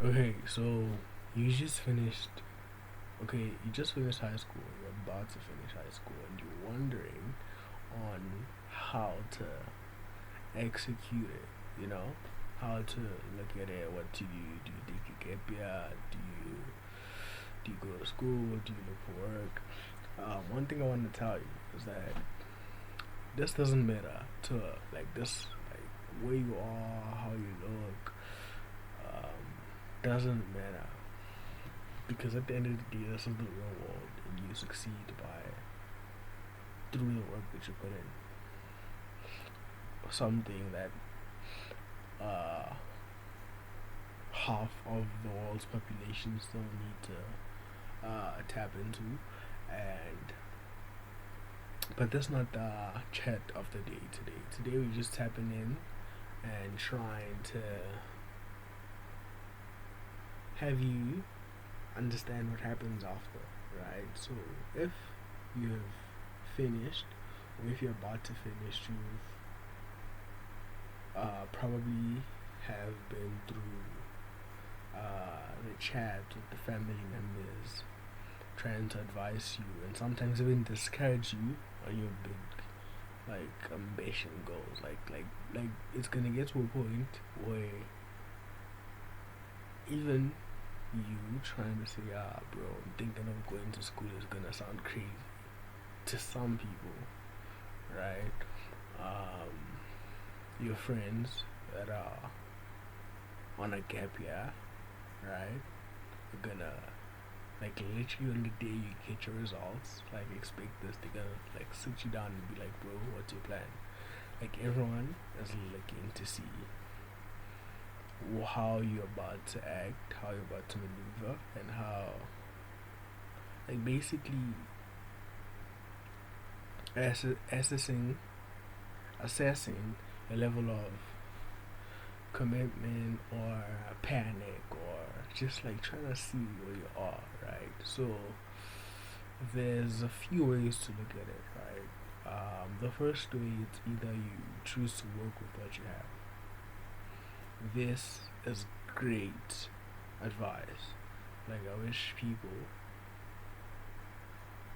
Okay, so you just finished. Okay, you just finished high school. You're about to finish high school, and you're wondering on how to execute it. You know, how to look at it. What do you do? You take a gap year? Do you go to school? Do you look for work? One thing I want to tell you is that this doesn't matter to like this, like where you are, how you look, doesn't matter because at the end of the day, this is the real world, and you succeed by through the work that you put in. Something that uh, half of the world's population still need to tap into, and but that's not the chat of the day today. Today we're just tapping in and trying to have you understand what happens after, right? So if you have finished, or if you're about to finish, you've probably have been through the chat with the family members trying to advise you and sometimes even discourage you on your big like ambition goals. Like it's gonna get to a point where even you trying to say, ah, bro, I'm thinking of going to school is gonna sound crazy to some people, right? Your friends that are on a gap year, right? Are gonna like literally on the day you get your results, like expect this. They're gonna like sit you down and be like, bro, what's your plan? Like everyone is looking to see how you're about to act, how you're about to maneuver, and how like basically assessing assessing a level of commitment or panic or just like trying to see where you are, right? So there's a few ways to look at it, right? The first way is either you choose to work with what you have. This is great advice. Like I wish people,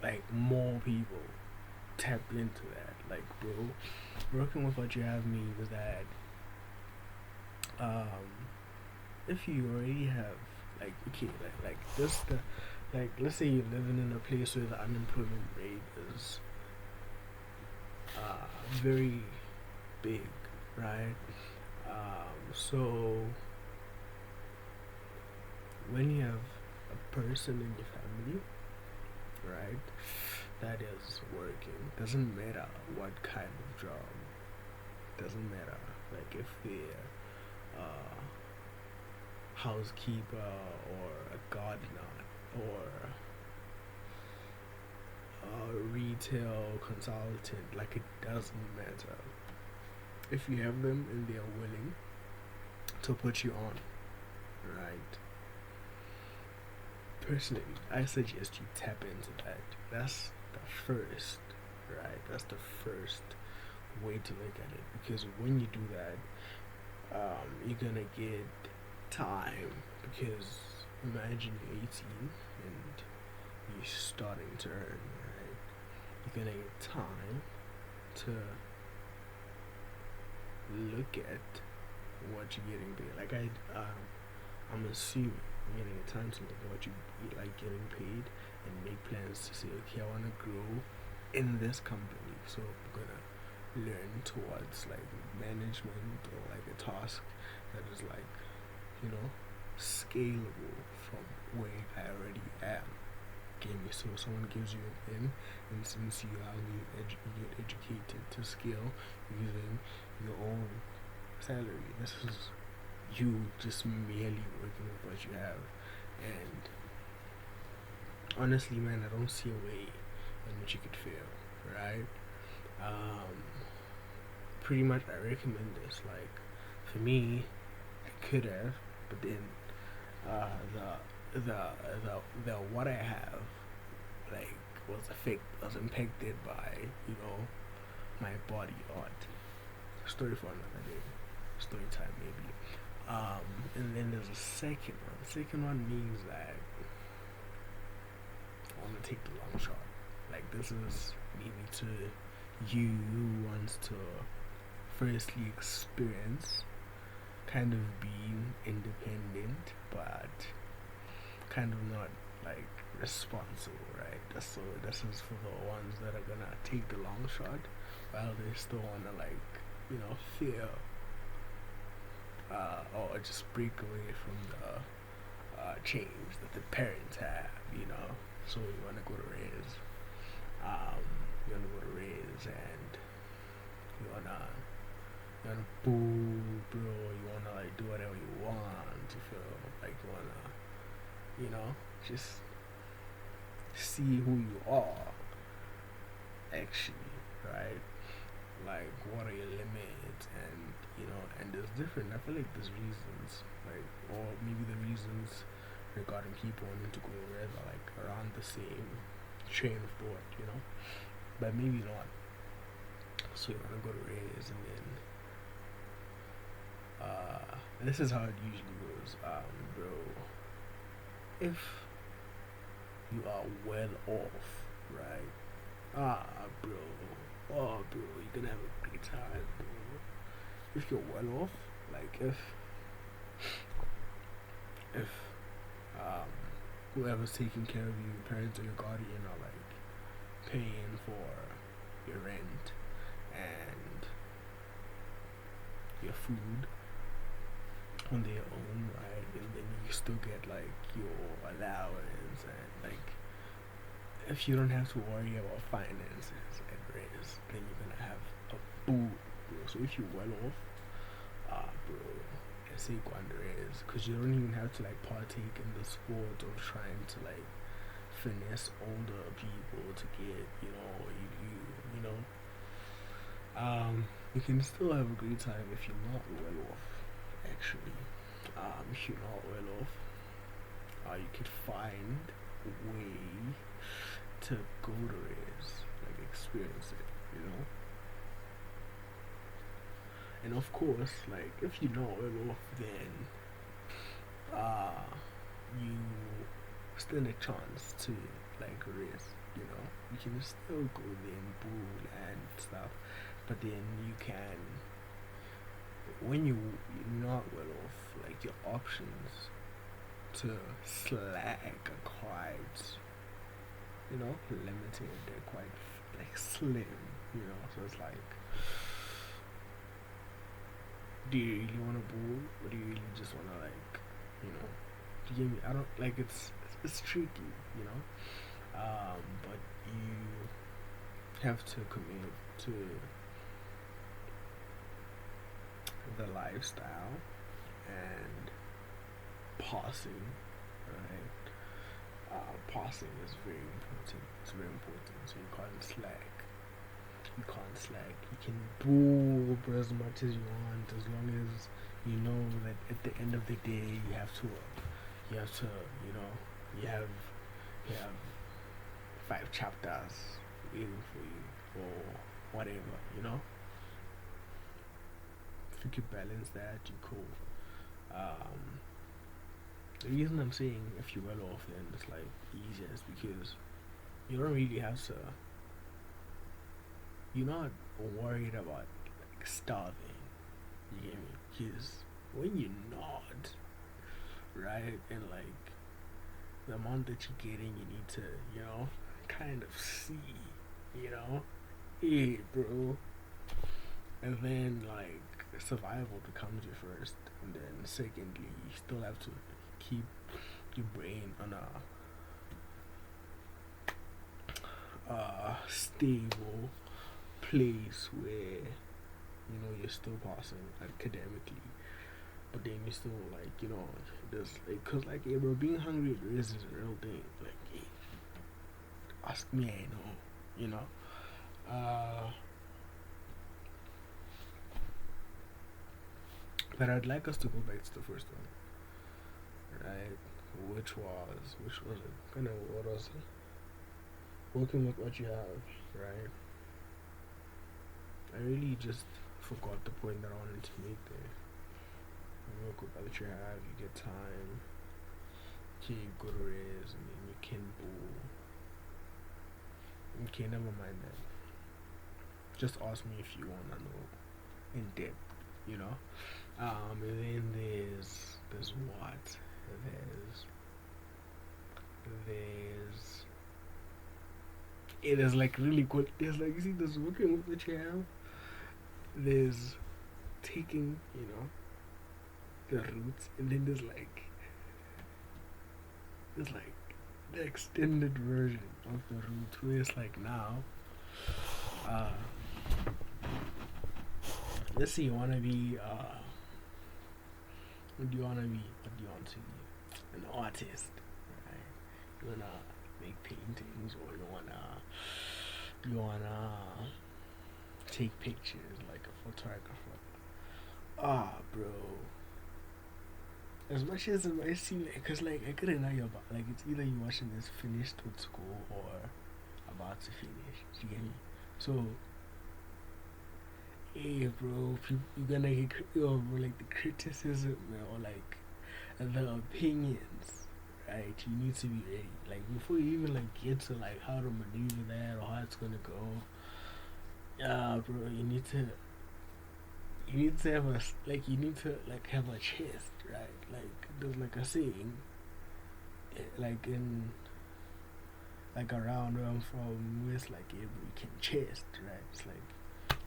like more people, tap into that. Like bro, working with what you have means that um, if you already have like okay like this the like let's say you're living in a place where the unemployment rate is very big, right? So when you have a person in your family, right, that is working, doesn't matter what kind of job, doesn't matter like if they're uh, housekeeper or a gardener or a retail consultant, like it doesn't matter. If you have them and they are willing to put you on, right? Personally, I suggest you tap into that. That's the first, right? That's the first way to look at it because when you do that, you're gonna get time because imagine you're 18 and you're starting to earn, right? You're gonna get time to look at what you're getting paid. I'm assuming you're getting time to look at what you like getting paid and make plans to say, okay, I want to grow in this company, so I'm gonna learn towards like management or like a task that is like, you know, scalable from where I already am. Give me so someone gives you an in, and since you are get educated to scale using your own salary. This is you just merely working with what you have. And honestly, man, I don't see a way in which you could fail, right? Um, Pretty much, I recommend this. Like, for me, I could have, but then uh, the what I have like was impacted by my body art. Story for another day. Story time maybe. And then there's a second one. The second one means that I want to take the long shot. Like this is maybe to you who wants to firstly experience kind of being independent, but kind of not like responsible, right? So this is for the ones that are gonna take the long shot while they still wanna like, feel or just break away from the chains that the parents have, So you wanna go to raise, and you wanna boo, bro. You wanna like do whatever you want. You feel like you wanna, just see who you are, actually, right? Like, what are your limits? And there's different. I feel like there's reasons, like, or maybe the reasons regarding people wanting to go red are like around the same train of thought, but maybe not. So you wanna go to raise, and then this is how it usually goes, bro. If you are well off, right? Bro. Oh, bro, you're gonna have a great time, bro. If you're well off, like if whoever's taking care of you, your parents or your guardian, are like paying for your rent and your food on their own, right? And then you still get like your allowance, and like if you don't have to worry about finances and raise, then you're gonna have a boo, bro. So if you're well off, bro, and say go under raise, because you don't even have to like partake in the sport of trying to like finesse older people to get, you can still have a great time if you're not well off, actually. If you're not well off, you could find a way to go to it, like experience it. And of course, like if you're not well off, then you stand a chance to like risk. You can still go there and bull and stuff, but then you can, when you're not well off, like your options to slack are quite, limited. They're quite like slim, So it's like, do you really want to bull, or do you really just want to like, do you get me? I don't like it's tricky, but you have to commit to the lifestyle and pausing, right? Pausing is very important. It's very important. So you can't slack. You can bull as much as you want, as long as you know that at the end of the day you have to, you have 5 chapters waiting for you or whatever. If you could balance that, you're cool. The reason I'm saying if you're well off, then it's like easier is because you don't really have to. You're not worried about like starving. You get me? Because when you're not, right, and like the amount that you're getting, you need to, kind of see, hey, bro. And then like survival becomes your first, and then secondly, you still have to keep your brain on a stable place where you're still passing academically, but then you still like there's like, cause like, hey, bro, being hungry is a real thing. Like, hey, ask me, I know. But I'd like us to go back to the first one, right? Which was it? Kind of, what was it? Working with what you have, right? I really just forgot the point that I wanted to make there. real quick, I'll let you have, you get time, okay, you go to res, and then you can boo. Okay, never mind that. Just ask me if you wanna know in depth, you know. And then there's what? There's it is like really good. There's like, you see, there's working with the channel. There's taking, the roots, and then there's like the extended version of the roots, where it's like now, uh, let's say you wanna be, what do you wanna be? What do you want to be? An artist, right? You wanna make paintings, or you wanna take pictures like a photographer. Bro. As much as it might seem like, cause like I couldn't know you about, like, it's either you watching this finished with school or about to finish. You get me? So, hey, bro, you're gonna get bro, like the criticism, or like the opinions, right? You need to be ready. Like before you even like get to like how to maneuver that or how it's gonna go. Yeah, bro, you need to have a you need to like have a chest, right? Like there's like a saying, like in like around where I'm from, where it's like every can chest, right? It's like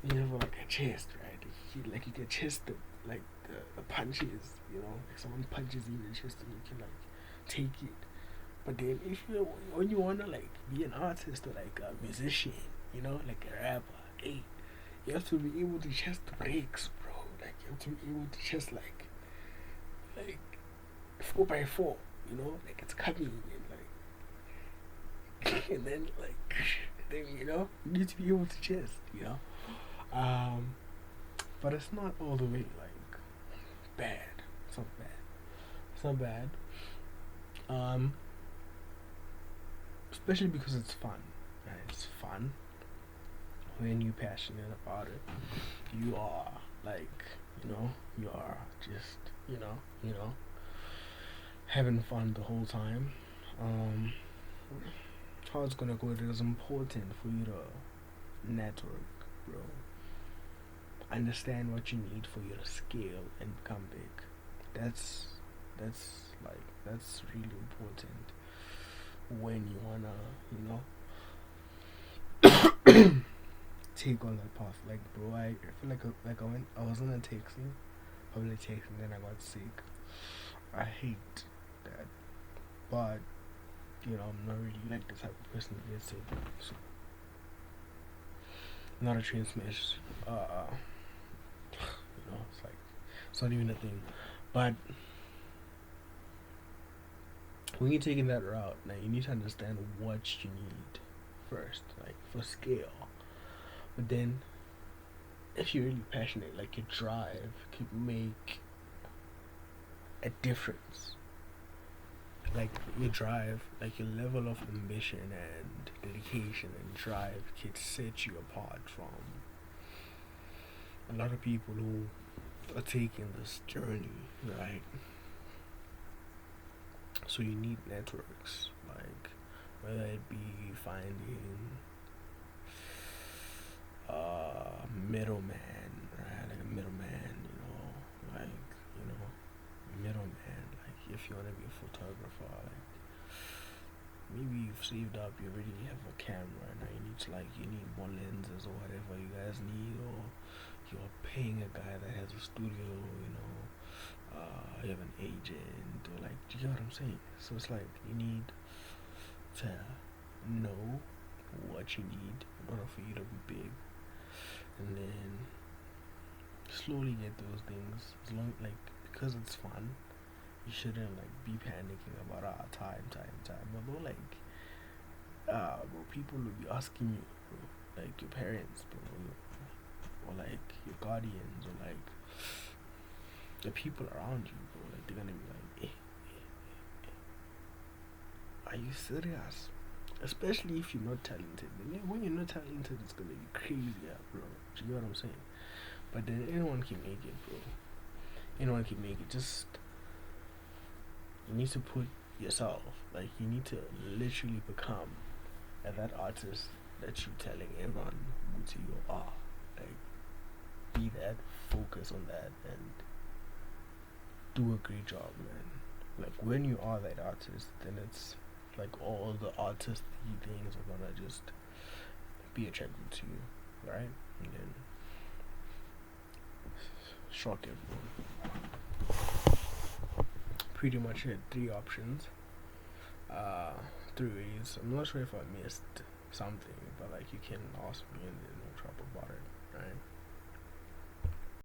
you have like a chest, right? You can chest like the punches, like someone punches you in the chest and you can like take it. But then when you wanna like be an artist or like a musician, like a rapper, hey, you have to be able to chest breaks, bro. Like you have to be able to chest like 4x4, like it's coming and like and then like then you need to be able to chest. But it's not all the way like bad. It's not bad. It's not bad. Especially because it's fun. Right? It's fun when you're passionate about it. You are like, you are just, having fun the whole time. How it's gonna go, it is important for you to network, bro. Understand what you need for you to scale and become big. That's really important when you wanna, take on that path. Like, bro, I feel like I was on a taxi, public taxi, and then I got sick. I hate that, but I'm not really like the type of person that gets sick. So, not a train smash. It's like it's not even a thing. But when you're taking that route, now you need to understand what you need first, like for scale. But then, if you're really passionate, like your drive could make a difference. Like your drive, like your level of ambition and dedication and drive could set you apart from a lot of people who are taking this journey, right? So you need networks, like whether it be finding a middleman, right? Like a middleman, middleman. Like if you wanna be a photographer, like maybe you've saved up, you already have a camera, now you need more lenses or whatever you guys need, or you're paying a guy that has a studio, you have an agent, or like, do you know what I'm saying? So it's like you need to know what you need in order for you to be big, and then slowly get those things. As long because it's fun, you shouldn't like be panicking about time. Although like, bro, people will be asking you, bro, like your parents, bro, or like your guardians, or like the people around you, bro. Like they're gonna be like, are you serious? Especially if you're not talented. When you're not talented, it's gonna be crazy, bro. Do you know what I'm saying? But then anyone can make it, bro. in order to make it, just you need to put yourself, like you need to literally become that artist that you're telling everyone who you are. Like be that, focus on that, and do a great job, man. Like when you are that artist, then it's like all the artisty things are gonna just be attracted to you, right? And then shock everyone. Pretty much had three options, three ways. I'm not sure if I missed something, but like you can ask me and then no trouble about it, right?